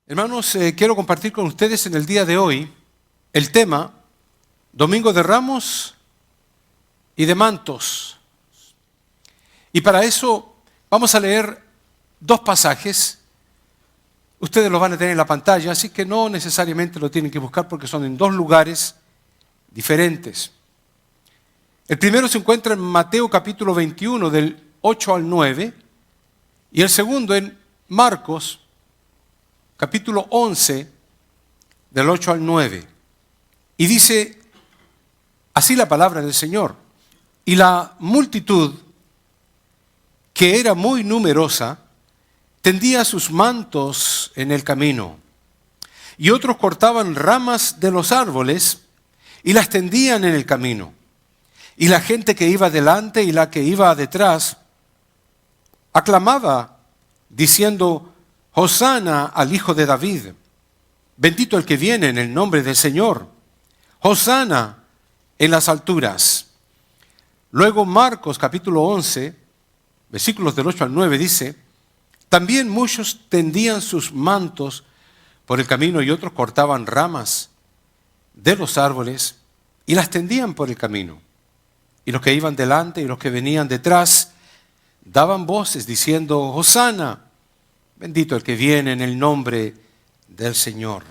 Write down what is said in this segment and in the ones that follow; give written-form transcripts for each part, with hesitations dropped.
Hermanos, quiero compartir con ustedes en el día de hoy el tema Domingo de Ramos y de Mantos. Y para eso vamos a leer dos pasajes. Ustedes los van a tener en la pantalla, así que no necesariamente lo tienen que buscar porque son en dos lugares diferentes. El primero se encuentra en Mateo capítulo 21 del 8 al 9 y el segundo en Marcos capítulo 11, del 8 al 9. Y dice así la palabra del Señor. Y la multitud, que era muy numerosa, tendía sus mantos en el camino. Y otros cortaban ramas de los árboles y las tendían en el camino. Y la gente que iba delante y la que iba detrás aclamaba, diciendo: Hosana al Hijo de David, bendito el que viene en el nombre del Señor, Hosana en las alturas. Luego Marcos capítulo 11, versículos del 8 al 9 dice: también muchos tendían sus mantos por el camino y otros cortaban ramas de los árboles y las tendían por el camino. Y los que iban delante y los que venían detrás daban voces diciendo: Hosana, bendito el que viene en el nombre del Señor.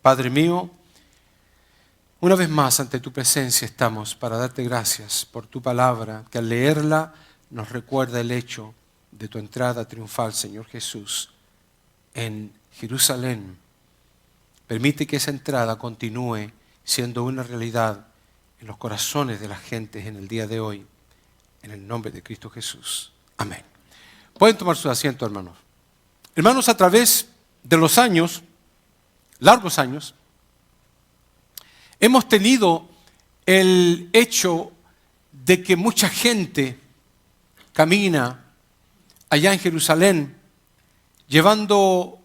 Padre mío, una vez más ante tu presencia estamos para darte gracias por tu palabra, que al leerla nos recuerda el hecho de tu entrada triunfal, Señor Jesús, en Jerusalén. Permite que esa entrada continúe siendo una realidad en los corazones de las gentes en el día de hoy, en el nombre de Cristo Jesús. Amén. Pueden tomar su asiento, hermanos. Hermanos, a través de los años, largos años, hemos tenido el hecho de que mucha gente camina allá en Jerusalén llevando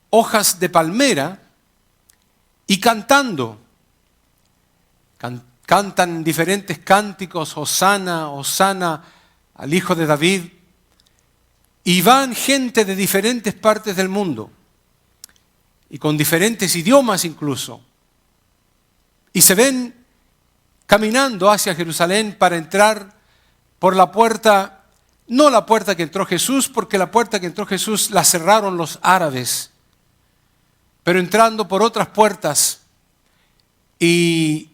hojas de palmera y cantando. Cantan diferentes cánticos: Hosana, Hosana al Hijo de David. Y van gente de diferentes partes del mundo y con diferentes idiomas incluso. Y se ven caminando hacia Jerusalén para entrar por la puerta, no la puerta que entró Jesús, porque la puerta que entró Jesús la cerraron los árabes, pero entrando por otras puertas y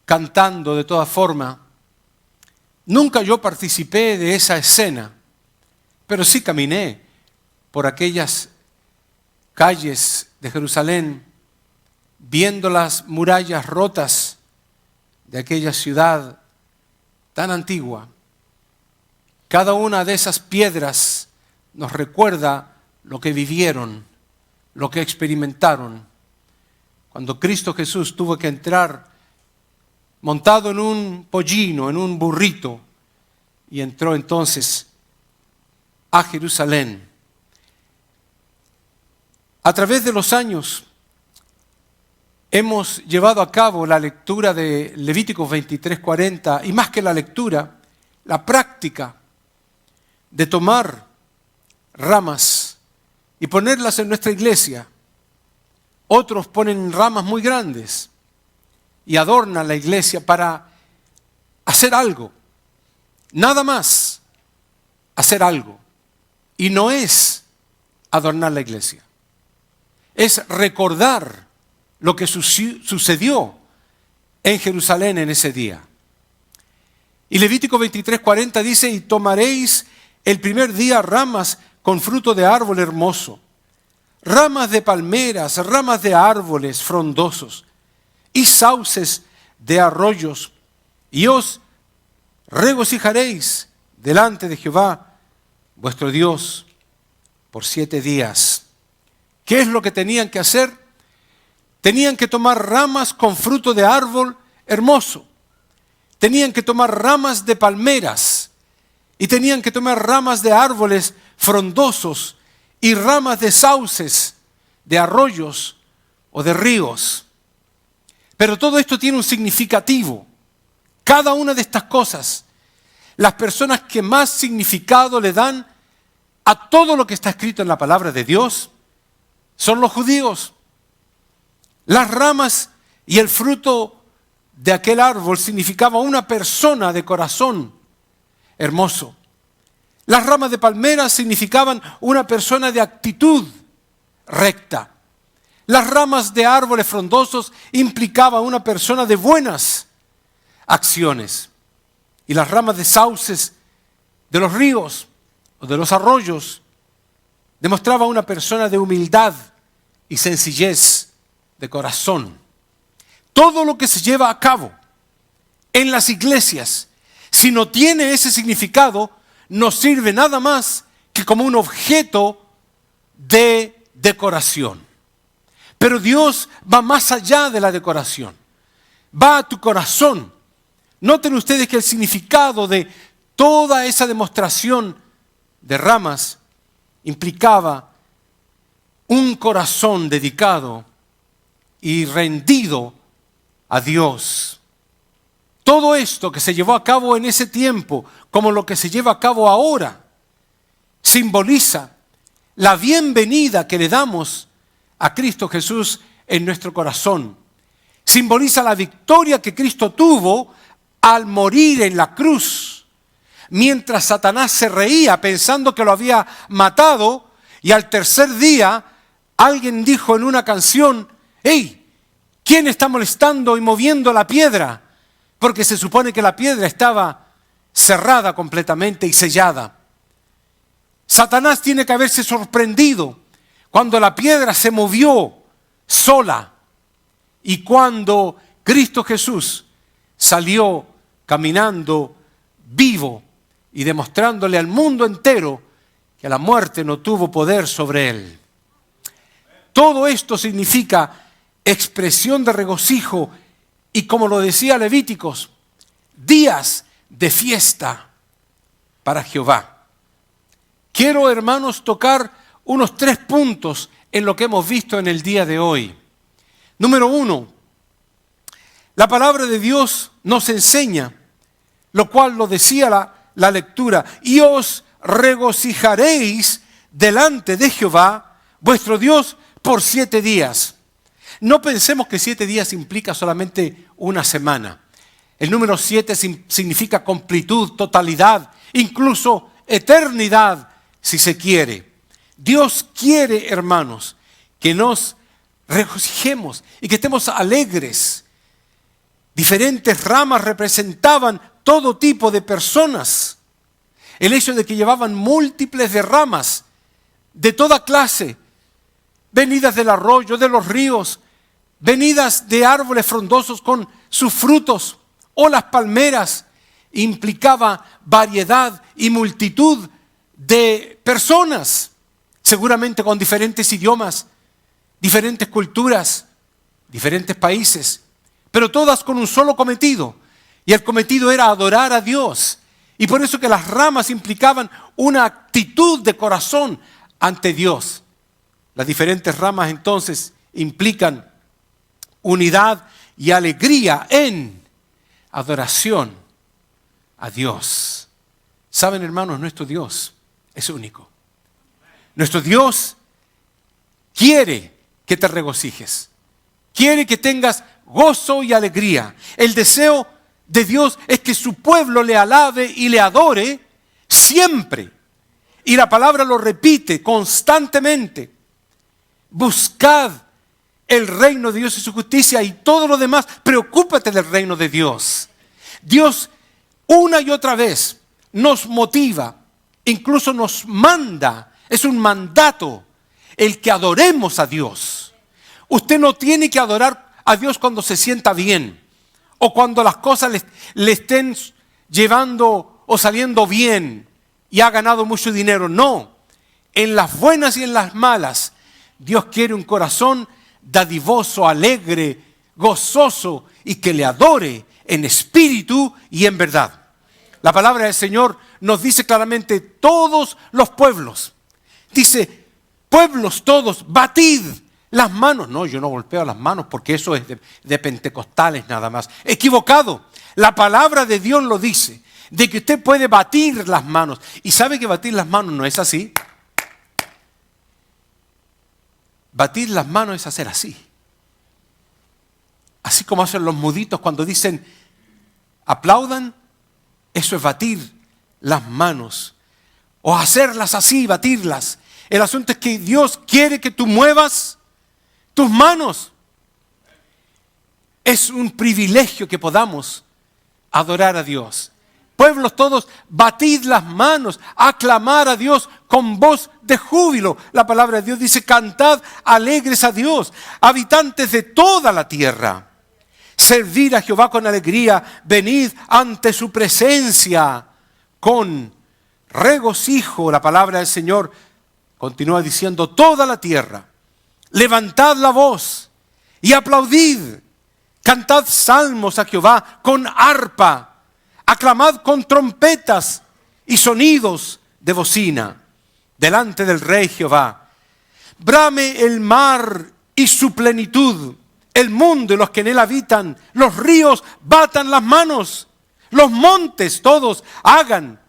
cantando de toda forma. Nunca yo participé de esa escena, pero sí caminé por aquellas calles de Jerusalén, viendo las murallas rotas de aquella ciudad tan antigua. Cada una de esas piedras nos recuerda lo que vivieron, lo que experimentaron, cuando Cristo Jesús tuvo que entrar montado en un pollino, en un burrito, y entró entonces a Jerusalén. A través de los años hemos llevado a cabo la lectura de Levíticos 23:40 y más que la lectura, la práctica de tomar ramas y ponerlas en nuestra iglesia. Otros ponen ramas muy grandes y adornan la iglesia para hacer algo, nada más, hacer algo. Y no es adornar la iglesia, es recordar lo que sucedió en Jerusalén en ese día. Y Levítico 23:40 dice: y tomaréis el primer día ramas con fruto de árbol hermoso, ramas de palmeras, ramas de árboles frondosos y sauces de arroyos, y os regocijaréis delante de Jehová vuestro Dios por 7 días. ¿Qué es lo que tenían que hacer? Tenían que tomar ramas con fruto de árbol hermoso. Tenían que tomar ramas de palmeras. Y tenían que tomar ramas de árboles frondosos y ramas de sauces, de arroyos o de ríos. Pero todo esto tiene un significativo. Cada una de estas cosas, las personas que más significado le dan a todo lo que está escrito en la palabra de Dios son los judíos. Las ramas y el fruto de aquel árbol significaba una persona de corazón hermoso. Las ramas de palmera significaban una persona de actitud recta. Las ramas de árboles frondosos implicaban una persona de buenas acciones. Y las ramas de sauces de los ríos o de los arroyos demostraban una persona de humildad y sencillez de corazón. Todo lo que se lleva a cabo en las iglesias, si no tiene ese significado, no sirve nada más que como un objeto de decoración. Pero Dios va más allá de la decoración. Va a tu corazón. Noten ustedes que el significado de toda esa demostración de ramas implicaba un corazón dedicado y rendido a Dios. Todo esto que se llevó a cabo en ese tiempo, como lo que se lleva a cabo ahora, simboliza la bienvenida que le damos a Cristo Jesús en nuestro corazón. Simboliza la victoria que Cristo tuvo al morir en la cruz, mientras Satanás se reía pensando que lo había matado, y al tercer día alguien dijo en una canción: ¡Hey! ¿Quién está molestando y moviendo la piedra? Porque se supone que la piedra estaba cerrada completamente y sellada. Satanás tiene que haberse sorprendido cuando la piedra se movió sola y cuando Cristo Jesús salió caminando vivo y demostrándole al mundo entero que la muerte no tuvo poder sobre él. Todo esto significa expresión de regocijo y, como lo decía Levíticos, días de fiesta para Jehová. Quiero, hermanos, tocar unos 3 puntos en lo que hemos visto en el día de hoy. Número 1, la palabra de Dios nos enseña, lo cual lo decía la lectura: y os regocijaréis delante de Jehová, vuestro Dios, por 7 días. No pensemos que 7 días implica solamente una semana. El número 7 significa completud, totalidad, incluso eternidad, si se quiere. Dios quiere, hermanos, que nos regocijemos y que estemos alegres. Diferentes ramas representaban todo tipo de personas. El hecho de que llevaban múltiples de ramas de toda clase, venidas del arroyo, de los ríos, venidas de árboles frondosos con sus frutos, o las palmeras, implicaba variedad y multitud de personas, seguramente con diferentes idiomas, diferentes culturas, diferentes países, pero todas con un solo cometido, y el cometido era adorar a Dios. Y por eso que las ramas implicaban una actitud de corazón ante Dios. Las diferentes ramas entonces implican unidad y alegría en adoración a Dios. Saben, hermanos, nuestro Dios es único. Nuestro Dios quiere que te regocijes. Quiere que tengas gozo y alegría. El deseo de Dios es que su pueblo le alabe y le adore siempre. Y la palabra lo repite constantemente. Buscad el reino de Dios y su justicia, y todo lo demás, preocúpate del reino de Dios. Dios una y otra vez nos motiva, incluso nos manda, es un mandato, el que adoremos a Dios. Usted no tiene que adorar a Dios cuando se sienta bien, o cuando las cosas le estén llevando o saliendo bien y ha ganado mucho dinero. No, en las buenas y en las malas, Dios quiere un corazón dadivoso, alegre, gozoso, y que le adore en espíritu y en verdad. La palabra del Señor nos dice claramente: todos los pueblos, dice, pueblos todos, batid las manos. No, yo no golpeo las manos porque eso es de pentecostales nada más. Equivocado. La palabra de Dios lo dice, de que usted puede batir las manos. Y sabe que batir las manos no es así. Batir las manos es hacer así. Así como hacen los muditos cuando dicen aplaudan, eso es batir las manos. O hacerlas así, batirlas. El asunto es que Dios quiere que tú muevas tus manos. Es un privilegio que podamos adorar a Dios. Pueblos todos, batid las manos, aclamar a Dios con voz de júbilo. La palabra de Dios dice, cantad alegres a Dios, habitantes de toda la tierra. Servir a Jehová con alegría, venid ante su presencia con regocijo. La palabra del Señor continúa diciendo, toda la tierra, levantad la voz y aplaudid. Cantad salmos a Jehová con arpa, aclamad con trompetas y sonidos de bocina delante del Rey Jehová. Brame el mar y su plenitud, el mundo y los que en él habitan, los ríos batan las manos, los montes todos hagan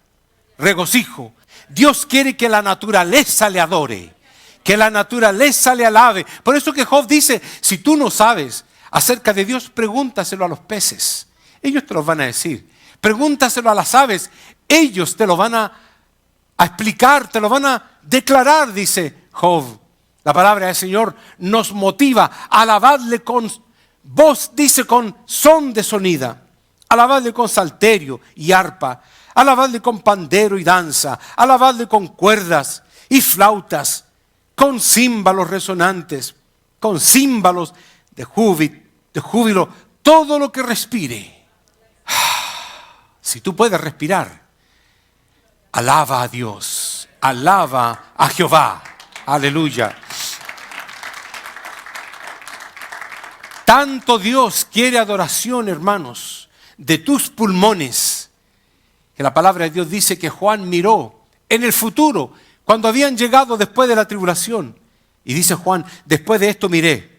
regocijo. Dios quiere que la naturaleza le adore, que la naturaleza le alabe. Por eso que Job dice, si tú no sabes acerca de Dios, pregúntaselo a los peces. Ellos te lo van a decir. Pregúntaselo a las aves. Ellos te lo van a explicar, te lo van a declarar, dice Job. La palabra del Señor nos motiva a alabarle con voz, dice, con son de sonida. Alabadle con salterio y arpa. Alabadle con pandero y danza. Alabadle con cuerdas y flautas. Con címbalos resonantes. Con címbalos de júbilo, todo lo que respire. Si tú puedes respirar, alaba a Dios, alaba a Jehová. Aleluya. Tanto Dios quiere adoración, hermanos, de tus pulmones, que la palabra de Dios dice que Juan miró en el futuro, cuando habían llegado después de la tribulación. Y dice Juan, después de esto miré,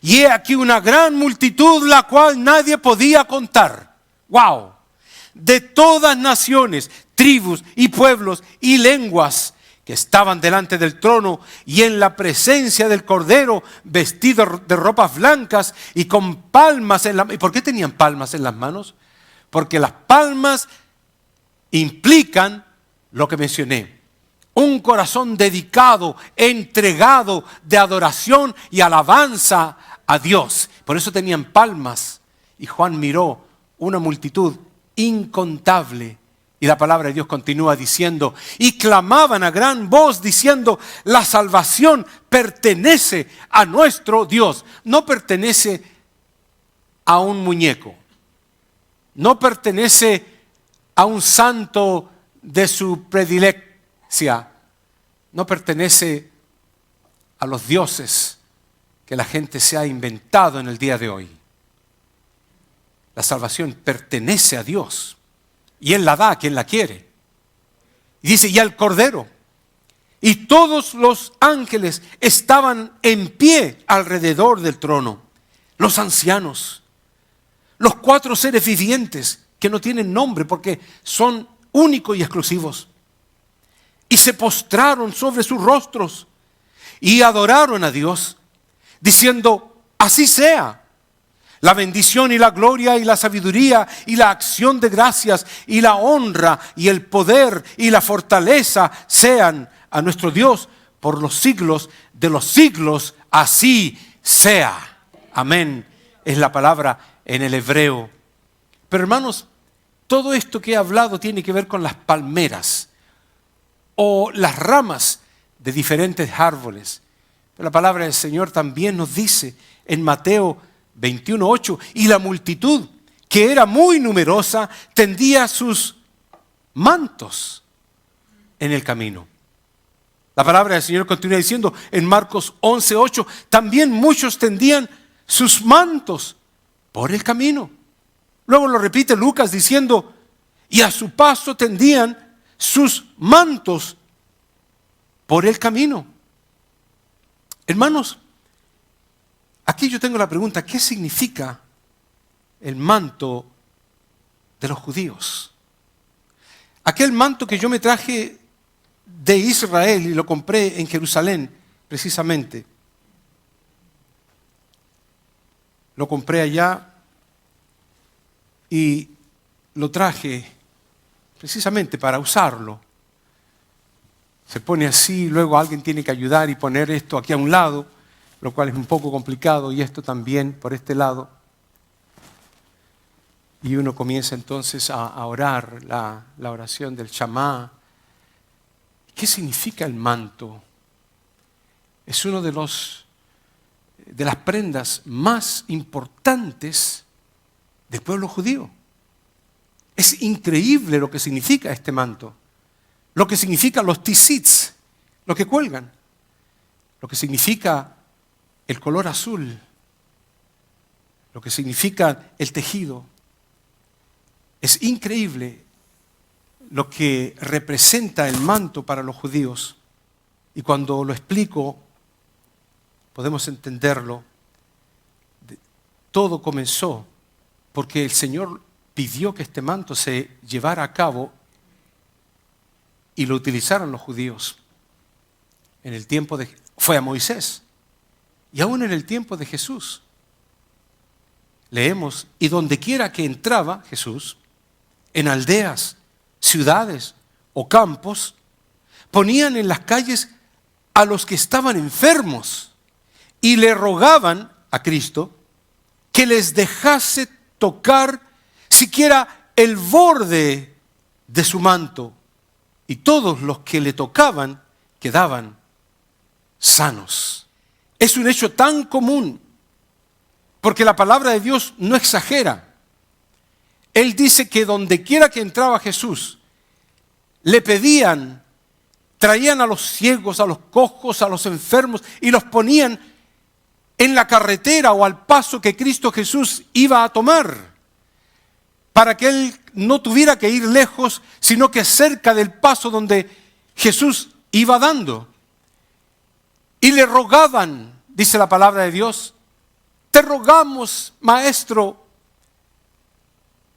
y he aquí una gran multitud, la cual nadie podía contar. ¡Wow! De todas naciones, tribus y pueblos y lenguas que estaban delante del trono y en la presencia del Cordero, vestidos de ropas blancas y con palmas en las manos. ¿Y por qué tenían palmas en las manos? Porque las palmas implican lo que mencioné. Un corazón dedicado, entregado de adoración y alabanza a Dios. Por eso tenían palmas. Y Juan miró una multitud incontable. Y la palabra de Dios continúa diciendo, y clamaban a gran voz diciendo, la salvación pertenece a nuestro Dios. No pertenece a un muñeco. No pertenece a un santo de su predilección. No pertenece a los dioses que la gente se ha inventado en el día de hoy. La salvación pertenece a Dios y Él la da a quien la quiere. Y dice, y al Cordero. Y todos los ángeles estaban en pie alrededor del trono. Los ancianos, los 4 seres vivientes que no tienen nombre porque son únicos y exclusivos. Y se postraron sobre sus rostros y adoraron a Dios, diciendo, así sea. La bendición y la gloria y la sabiduría y la acción de gracias y la honra y el poder y la fortaleza sean a nuestro Dios por los siglos de los siglos. Así sea. Amén. Es la palabra en el hebreo. Pero hermanos, todo esto que he hablado tiene que ver con las palmeras o las ramas de diferentes árboles. Pero la palabra del Señor también nos dice en Mateo 21:8, y la multitud, que era muy numerosa, tendía sus mantos en el camino. La palabra del Señor continúa diciendo en Marcos 11:8, también muchos tendían sus mantos por el camino. Luego lo repite Lucas diciendo, y a su paso tendían sus mantos por el camino. Hermanos, aquí yo tengo la pregunta, ¿qué significa el manto de los judíos? Aquel manto que yo me traje de Israel y lo compré en Jerusalén, precisamente. Lo compré allá y lo traje precisamente para usarlo. Se pone así, luego alguien tiene que ayudar y poner esto aquí a un lado, lo cual es un poco complicado, y esto también por este lado. Y uno comienza entonces a orar la oración del Shamá. ¿Qué significa el manto? Es uno de las prendas más importantes del pueblo judío. Es increíble lo que significa este manto, lo que significan los tzitz, lo que cuelgan, lo que significa el color azul, lo que significa el tejido. Es increíble lo que representa el manto para los judíos, y cuando lo explico podemos entenderlo. Todo comenzó porque el Señor pidió que este manto se llevara a cabo y lo utilizaron los judíos. Fue a Moisés y aún en el tiempo de Jesús. Leemos, y donde quiera que entraba Jesús, en aldeas, ciudades o campos, ponían en las calles a los que estaban enfermos y le rogaban a Cristo que les dejase tocar siquiera el borde de su manto, y todos los que le tocaban quedaban sanos. Es un hecho tan común, porque la palabra de Dios no exagera. Él dice que donde quiera que entraba Jesús, le pedían, traían a los ciegos, a los cojos, a los enfermos, y los ponían en la carretera o al paso que Cristo Jesús iba a tomar, para que Él no tuviera que ir lejos, sino que cerca del paso donde Jesús iba dando. Y le rogaban, dice la palabra de Dios, te rogamos, Maestro.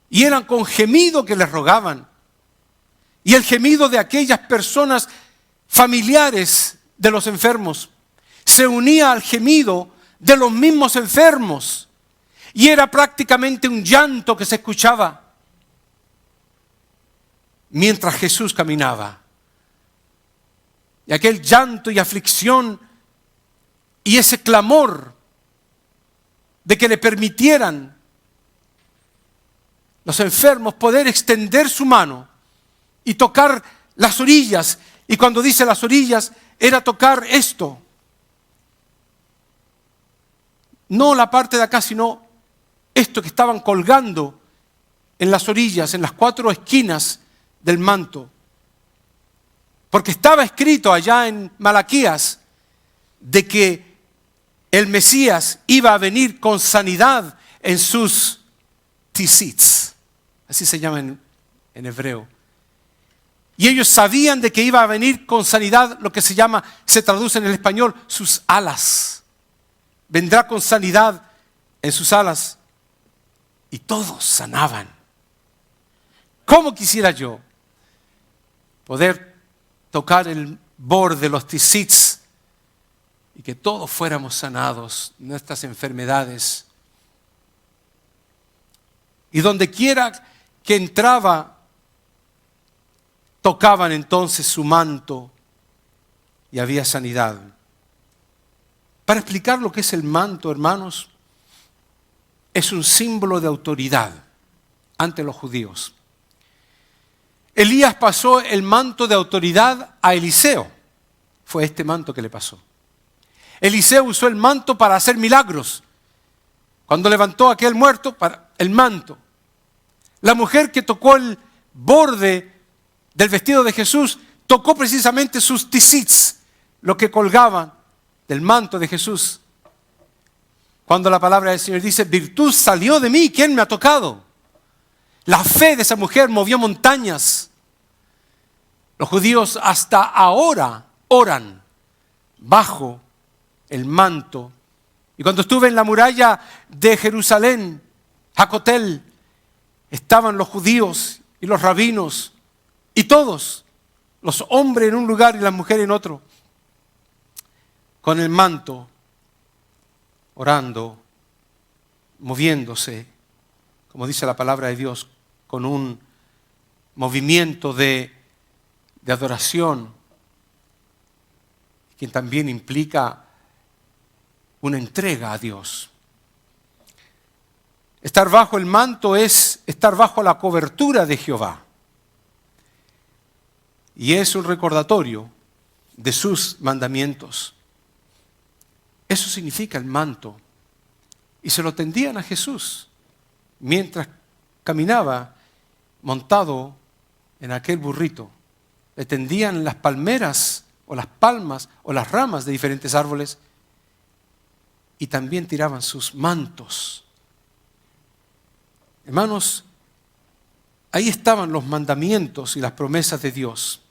Y eran con gemido que les rogaban. Y el gemido de aquellas personas familiares de los enfermos se unía al gemido de los mismos enfermos, y era prácticamente un llanto que se escuchaba mientras Jesús caminaba. Y aquel llanto y aflicción y ese clamor de que le permitieran los enfermos poder extender su mano y tocar las orillas. Y cuando dice las orillas, era tocar esto. No la parte de acá, sino esto que estaban colgando en las orillas, en las 4 esquinas del manto. Porque estaba escrito allá en Malaquías de que el Mesías iba a venir con sanidad en sus tzitz. Así se llama en hebreo. Y ellos sabían de que iba a venir con sanidad, lo que se traduce en el español, sus alas. Vendrá con sanidad en sus alas. Y todos sanaban. ¿Cómo quisiera yo poder tocar el borde de los tzitz y que todos fuéramos sanados de nuestras enfermedades? Y donde quiera que entraba, tocaban entonces su manto y había sanidad. Para explicar lo que es el manto, hermanos, es un símbolo de autoridad ante los judíos. Elías pasó el manto de autoridad a Eliseo. Fue este manto que le pasó. Eliseo usó el manto para hacer milagros. Cuando levantó a aquel muerto, para el manto. La mujer que tocó el borde del vestido de Jesús, tocó precisamente sus tzitz, lo que colgaban del manto de Jesús. Cuando la palabra del Señor dice, virtud salió de mí, ¿quién me ha tocado? La fe de esa mujer movió montañas. Los judíos hasta ahora oran bajo el manto. Y cuando estuve en la muralla de Jerusalén, Jacotel, estaban los judíos y los rabinos y todos, los hombres en un lugar y las mujeres en otro, con el manto, orando moviéndose, como dice la palabra de Dios, con un movimiento de adoración, que también implica una entrega a Dios. Estar bajo el manto es estar bajo la cobertura de Jehová. Y es un recordatorio de sus mandamientos. Eso significa el manto. Y se lo tendían a Jesús mientras caminaba montado en aquel burrito. Le tendían las palmeras o las palmas o las ramas de diferentes árboles y también tiraban sus mantos. Hermanos, ahí estaban los mandamientos y las promesas de Dios.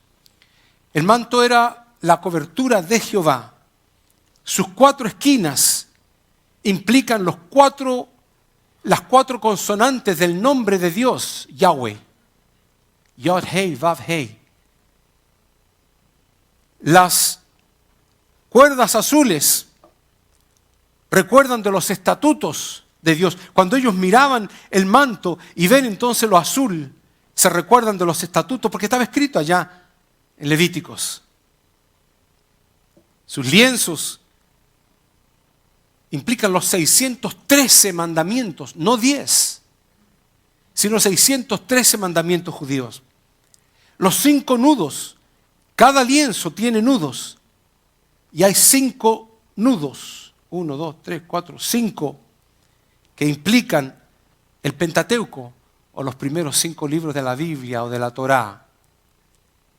El manto era la cobertura de Jehová. Sus 4 esquinas implican las 4 consonantes del nombre de Dios, Yahweh. Yod, Hei, Vav, Hei. Las cuerdas azules recuerdan de los estatutos de Dios. Cuando ellos miraban el manto y ven entonces lo azul, se recuerdan de los estatutos porque estaba escrito allá en Levíticos. Sus lienzos implican los 613 mandamientos, no 10, sino 613 mandamientos judíos. Los 5 nudos, cada lienzo tiene nudos y hay 5 nudos, 1, 2, 3, 4, 5, que implican el Pentateuco o los primeros 5 libros de la Biblia o de la Torá.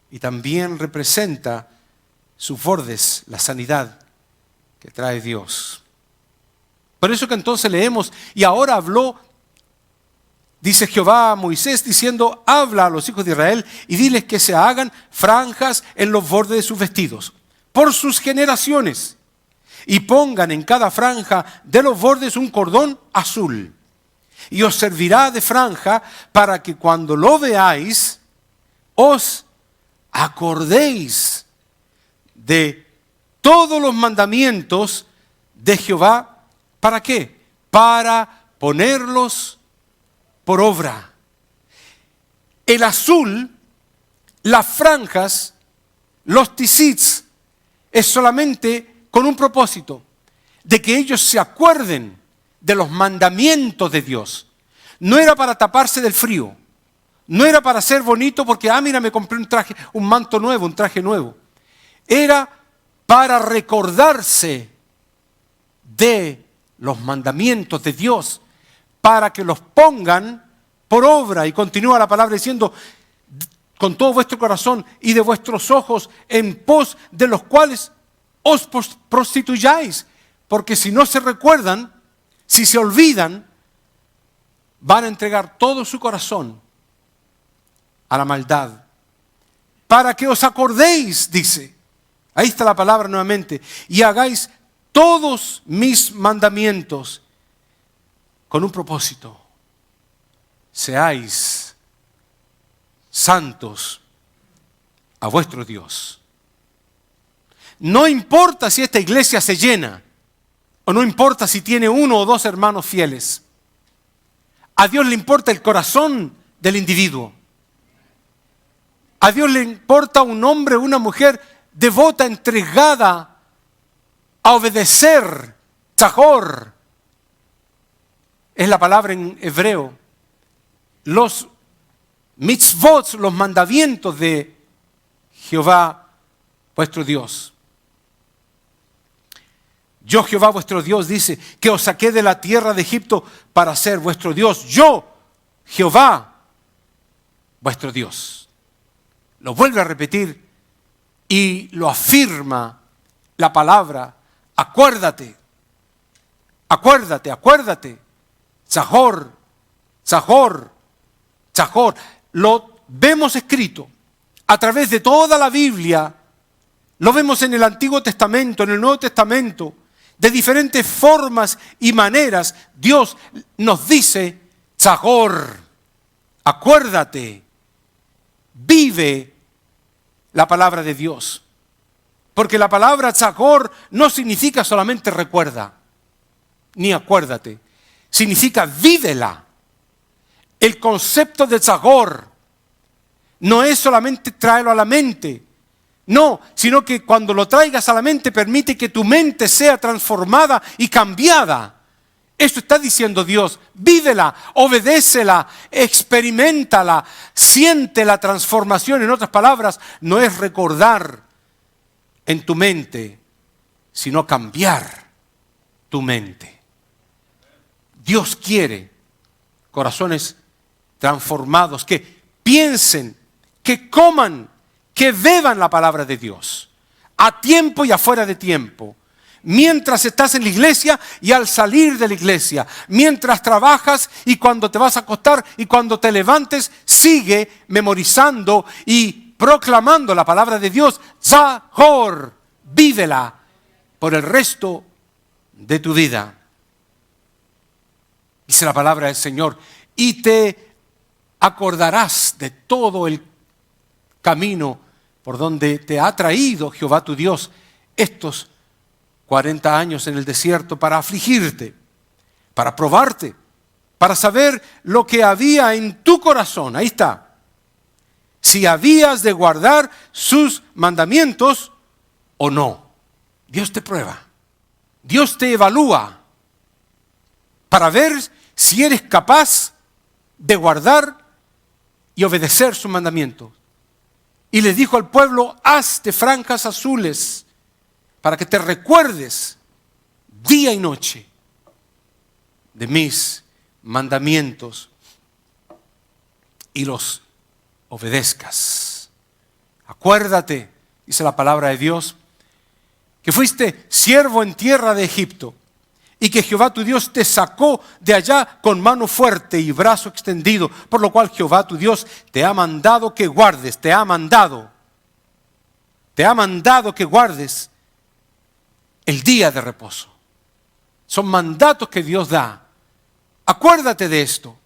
Y también representa sus bordes, la sanidad que trae Dios. Por eso que entonces leemos, y ahora habló, dice Jehová a Moisés, diciendo, habla a los hijos de Israel y diles que se hagan franjas en los bordes de sus vestidos, por sus generaciones, y pongan en cada franja de los bordes un cordón azul, y os servirá de franja para que cuando lo veáis, os acordéis de todos los mandamientos de Jehová. ¿Para qué? Para ponerlos por obra. El azul, las franjas, los tzitz, es solamente con un propósito, de que ellos se acuerden de los mandamientos de Dios. No era para taparse del frío, no era para ser bonito porque, mira, me compré un traje, un manto nuevo, un traje nuevo. Era para recordarse de los mandamientos de Dios, para que los pongan por obra. Y continúa la palabra diciendo, con todo vuestro corazón y de vuestros ojos en pos de los cuales os prostituyáis. Porque si no se recuerdan, si se olvidan, van a entregar todo su corazón a la maldad. Para que os acordéis, dice. Ahí está la palabra nuevamente. Y hagáis todos mis mandamientos con un propósito. Seáis santos a vuestro Dios. No importa si esta iglesia se llena, o no importa si tiene 1 o 2 hermanos fieles. A Dios le importa el corazón del individuo. A Dios le importa un hombre o una mujer devota, entregada a obedecer. Tzahor es la palabra en hebreo. Los mitzvot, los mandamientos de Jehová, vuestro Dios. Yo, Jehová, vuestro Dios, dice, que os saqué de la tierra de Egipto para ser vuestro Dios. Yo, Jehová, vuestro Dios. Lo vuelve a repetir y lo afirma la palabra. Acuérdate, acuérdate, acuérdate. Tzahor, tzahor, tzahor. Lo vemos escrito a través de toda la Biblia. Lo vemos en el Antiguo Testamento, en el Nuevo Testamento. De diferentes formas y maneras, Dios nos dice, tzahor, acuérdate, vive la palabra de Dios. Porque la palabra tzahor no significa solamente recuerda, ni acuérdate. significa vívela. El concepto de tzagor no es solamente traerlo a la mente, no, sino que cuando lo traigas a la mente permite que tu mente sea transformada y cambiada. Esto está diciendo Dios, vívela, obedécela, experiméntala, siente la transformación. En otras palabras, no es recordar en tu mente, sino cambiar tu mente. Dios quiere corazones transformados, que piensen, que coman, que beban la palabra de Dios, a tiempo y afuera de tiempo. Mientras estás en la iglesia y al salir de la iglesia, mientras trabajas y cuando te vas a acostar y cuando te levantes, sigue memorizando y proclamando la palabra de Dios. Tzagor, vívela por el resto de tu vida. Dice la palabra del Señor, y te acordarás de todo el camino por donde te ha traído Jehová tu Dios estos 40 años en el desierto para afligirte, para probarte, para saber lo que había en tu corazón. Ahí está. Si habías de guardar sus mandamientos o no. Dios te prueba. Dios te evalúa para ver si eres capaz de guardar y obedecer sus mandamientos. Y les dijo al pueblo, hazte franjas azules para que te recuerdes día y noche de mis mandamientos y los obedezcas. Acuérdate, dice la palabra de Dios, que fuiste siervo en tierra de Egipto y que Jehová tu Dios te sacó de allá con mano fuerte y brazo extendido, por lo cual Jehová tu Dios te ha mandado que guardes, te ha mandado que guardes el día de reposo. Son mandatos que Dios da. Acuérdate de esto.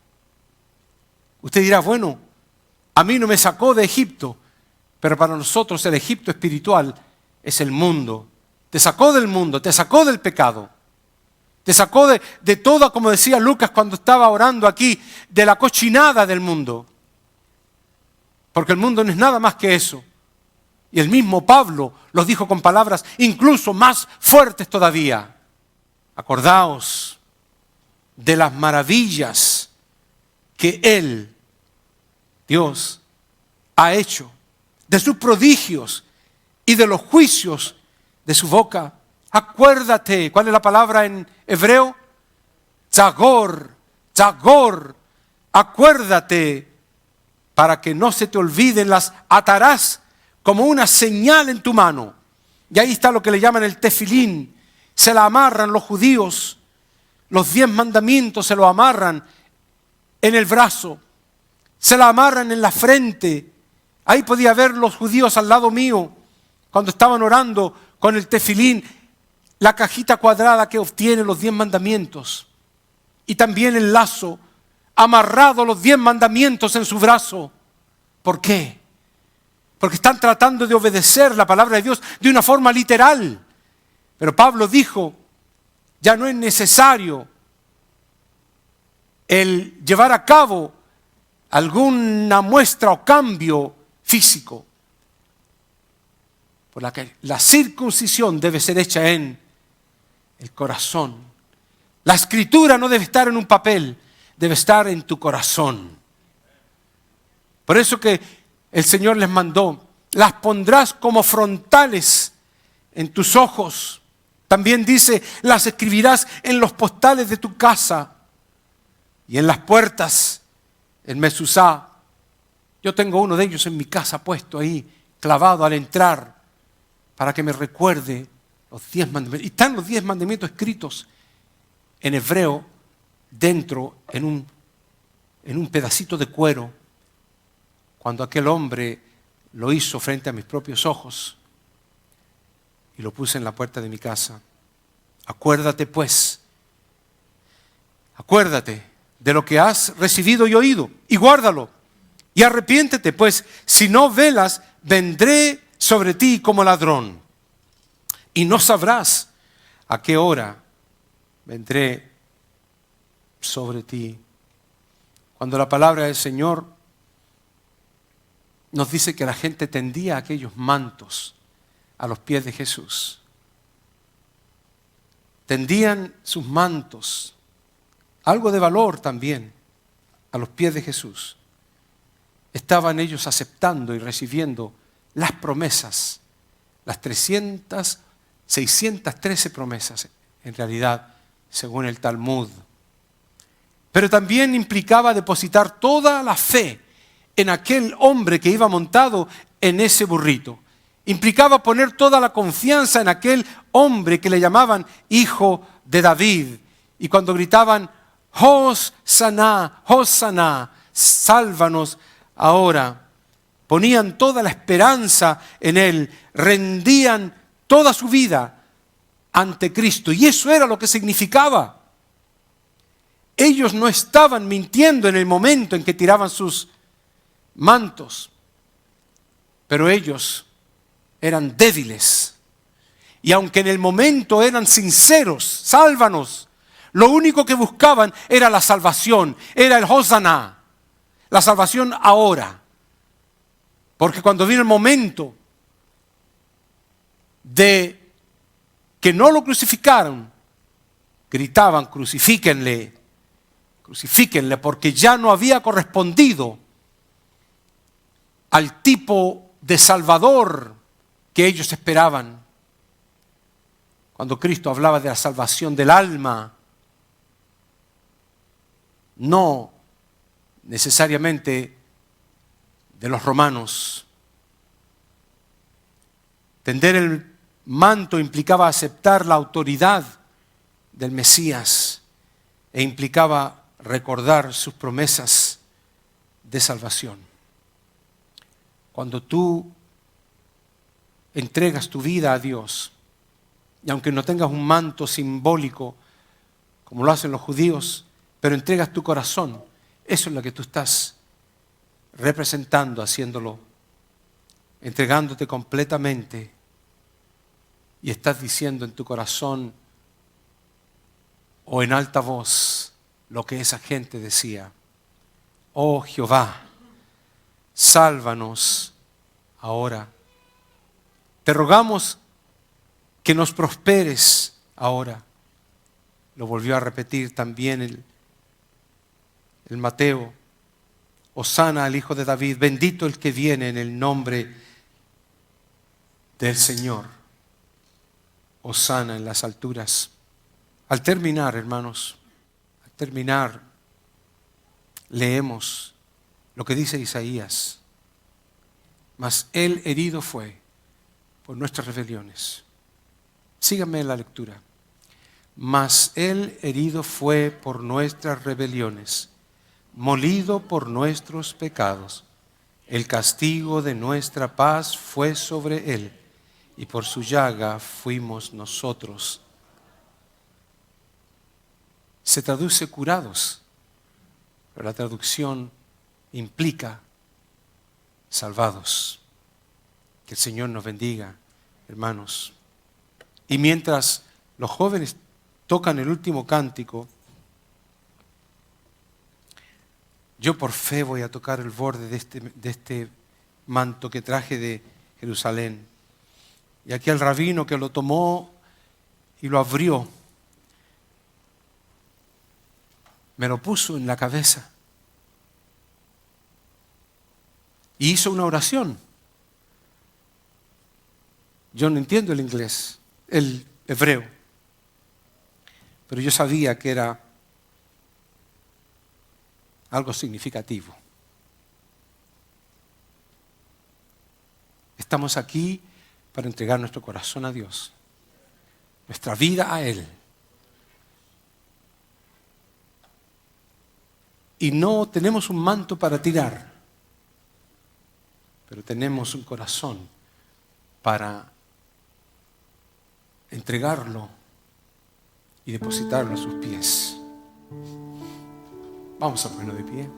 Usted dirá, bueno, a mí no me sacó de Egipto, pero para nosotros el Egipto espiritual es el mundo. Te sacó del mundo, te sacó del pecado. Te sacó de toda, como decía Lucas cuando estaba orando aquí, de la cochinada del mundo. Porque el mundo no es nada más que eso. Y el mismo Pablo los dijo con palabras incluso más fuertes todavía. Acordaos de las maravillas que Él, Dios, ha hecho, de sus prodigios y de los juicios de su boca. Acuérdate, ¿cuál es la palabra en hebreo? Tzagor, tzagor, acuérdate, para que no se te olviden, las atarás como una señal en tu mano. Y ahí está lo que le llaman el tefilín. Se la amarran los judíos. Los 10 mandamientos se lo amarran en el brazo. Se la amarran en la frente. Ahí podía ver los judíos al lado mío, cuando estaban orando con el tefilín, la cajita cuadrada que obtiene los 10 mandamientos. Y también el lazo, amarrado los 10 mandamientos en su brazo. ¿Por qué? Porque están tratando de obedecer la palabra de Dios de una forma literal. Pero Pablo dijo, ya no es necesario el llevar a cabo alguna muestra o cambio físico. Por la que la circuncisión debe ser hecha en el corazón. La escritura no debe estar en un papel, debe estar en tu corazón. Por eso que el Señor les mandó, las pondrás como frontales en tus ojos. También dice, las escribirás en los postales de tu casa y en las puertas, en Mesuzá. Yo tengo uno de ellos en mi casa puesto ahí, clavado al entrar, para que me recuerde los 10 mandamientos. Y están los 10 mandamientos escritos en hebreo, dentro, en un pedacito de cuero, cuando aquel hombre lo hizo frente a mis propios ojos y lo puse en la puerta de mi casa. Acuérdate pues, acuérdate de lo que has recibido y oído y guárdalo y arrepiéntete, pues si no velas, vendré sobre ti como ladrón y no sabrás a qué hora vendré sobre ti. Cuando la palabra del Señor nos dice que la gente tendía aquellos mantos a los pies de Jesús. Tendían sus mantos, algo de valor también, a los pies de Jesús. Estaban ellos aceptando y recibiendo las promesas, las 613 promesas, en realidad, según el Talmud. Pero también implicaba depositar toda la fe en aquel hombre que iba montado en ese burrito. Implicaba poner toda la confianza en aquel hombre que le llamaban Hijo de David. Y cuando gritaban, Hosanna, Hosanna, sálvanos ahora, ponían toda la esperanza en Él, rendían toda su vida ante Cristo. Y eso era lo que significaba. Ellos no estaban mintiendo en el momento en que tiraban sus mantos, pero ellos eran débiles. Y aunque en el momento eran sinceros, sálvanos, lo único que buscaban era la salvación, era el Hosanna, la salvación ahora. Porque cuando vino el momento de que no lo crucificaron, gritaban, crucifíquenle, crucifíquenle, porque ya no había correspondido al tipo de Salvador que ellos esperaban. Cuando Cristo hablaba de la salvación del alma, no necesariamente de los romanos. Tender el manto implicaba aceptar la autoridad del Mesías e implicaba recordar sus promesas de salvación. Cuando tú entregas tu vida a Dios, y aunque no tengas un manto simbólico como lo hacen los judíos, pero entregas tu corazón, eso es lo que tú estás representando, haciéndolo, entregándote completamente, y estás diciendo en tu corazón o en alta voz lo que esa gente decía: oh Jehová, sálvanos ahora. Te rogamos que nos prosperes ahora. Lo volvió a repetir también el Mateo. Hosana al Hijo de David, bendito el que viene en el nombre del Señor. Hosana en las alturas. Al terminar, hermanos, al terminar, leemos lo que dice Isaías: mas Él herido fue por nuestras rebeliones. Síganme en la lectura. Mas Él herido fue por nuestras rebeliones, molido por nuestros pecados. El castigo de nuestra paz fue sobre Él, y por su llaga fuimos nosotros. Se traduce curados, pero la traducción implica salvados. Que el Señor nos bendiga, hermanos. Y mientras los jóvenes tocan el último cántico, yo por fe voy a tocar el borde de este manto que traje de Jerusalén. Y aquí el rabino que lo tomó y lo abrió, me lo puso en la cabeza y hizo una oración. Yo no entiendo el inglés, el hebreo, pero yo sabía que era algo significativo. Estamos aquí para entregar nuestro corazón a Dios, nuestra vida a Él. Y no tenemos un manto para tirar, pero tenemos un corazón para entregarlo y depositarlo a sus pies. Vamos a ponernos de pie.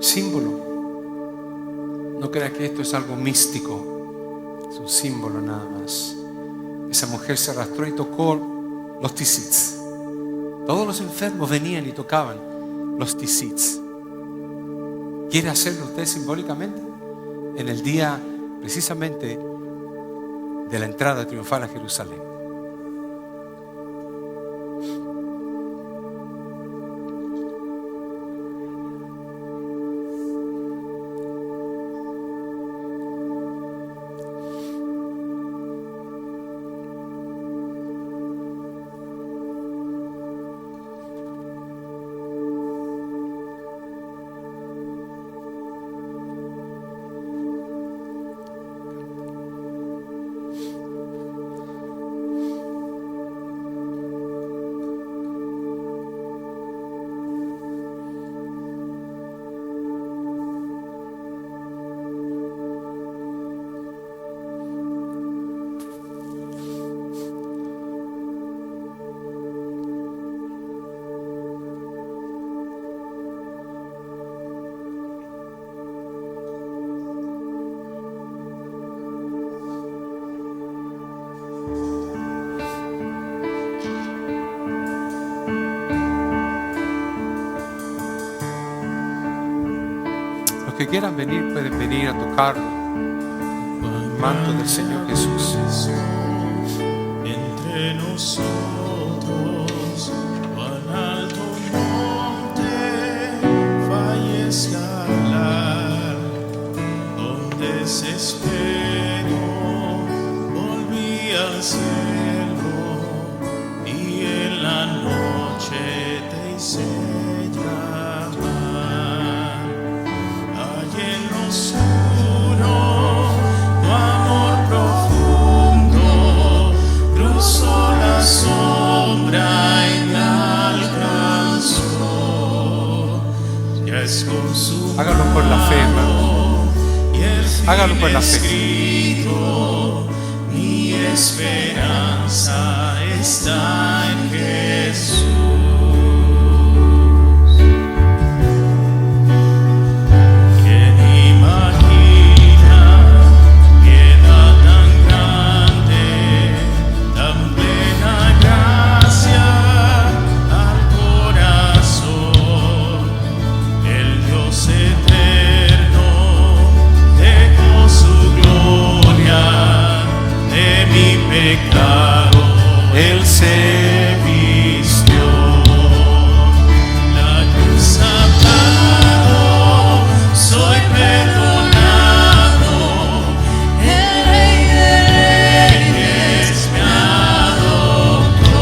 Símbolo. No creas que esto es algo místico, es un símbolo nada más. esa mujer se arrastró y tocó los tisits. Todos los enfermos venían y tocaban los tisits. ¿Quiere hacerlo usted simbólicamente? En el día precisamente de la entrada triunfal a Jerusalén. Que quieran venir, pueden venir a tocar el manto del Señor Jesús. Entre nosotros, cuán alto monte falla escalar, donde desespero volví al cielo y en la noche te hice hágalo por la fe, hermano. Hágalo por la fe. Mi esperanza está en Jesús. ¿Quién imagina piedad tan grande, tan plena gracia al corazón? El Dios eterno dejó su gloria, de mi pecado Él se vistió. La cruz ha dado, soy perdonado, el Rey de Reyes me adoptó.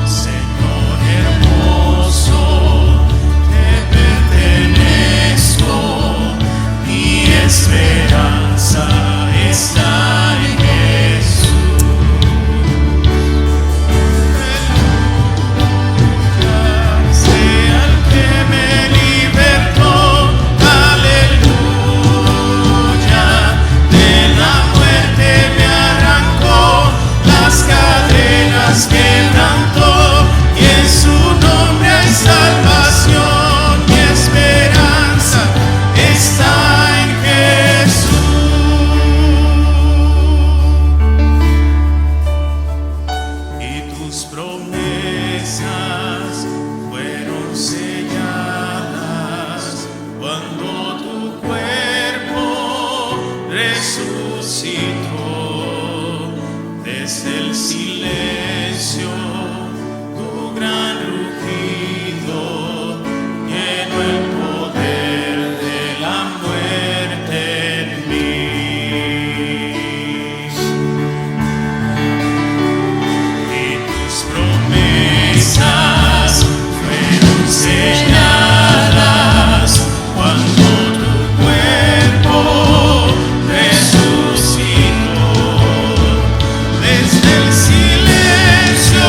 Señor hermoso, mi esperanza está en Jesús. Sea el que me libertó, aleluya. De la muerte me arrancó, las cadenas quebrantó, y en su nombre hay salvación. Mi esperanza está en Jesús. Y tus promesas fueron selladas cuando tu cuerpo resucitó. Desde el silencio tu gran rugido llenó el poder de la muerte en mí. Y tus promesas fueron selladas cuando tu cuerpo resucitó. Desde el silencio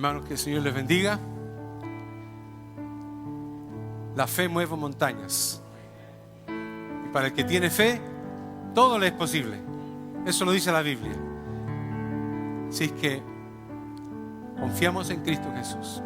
Hermanos, que el Señor les bendiga. La fe mueve montañas. Y para el que tiene fe, todo le es posible. Eso lo dice la Biblia. Así es que confiamos en Cristo Jesús.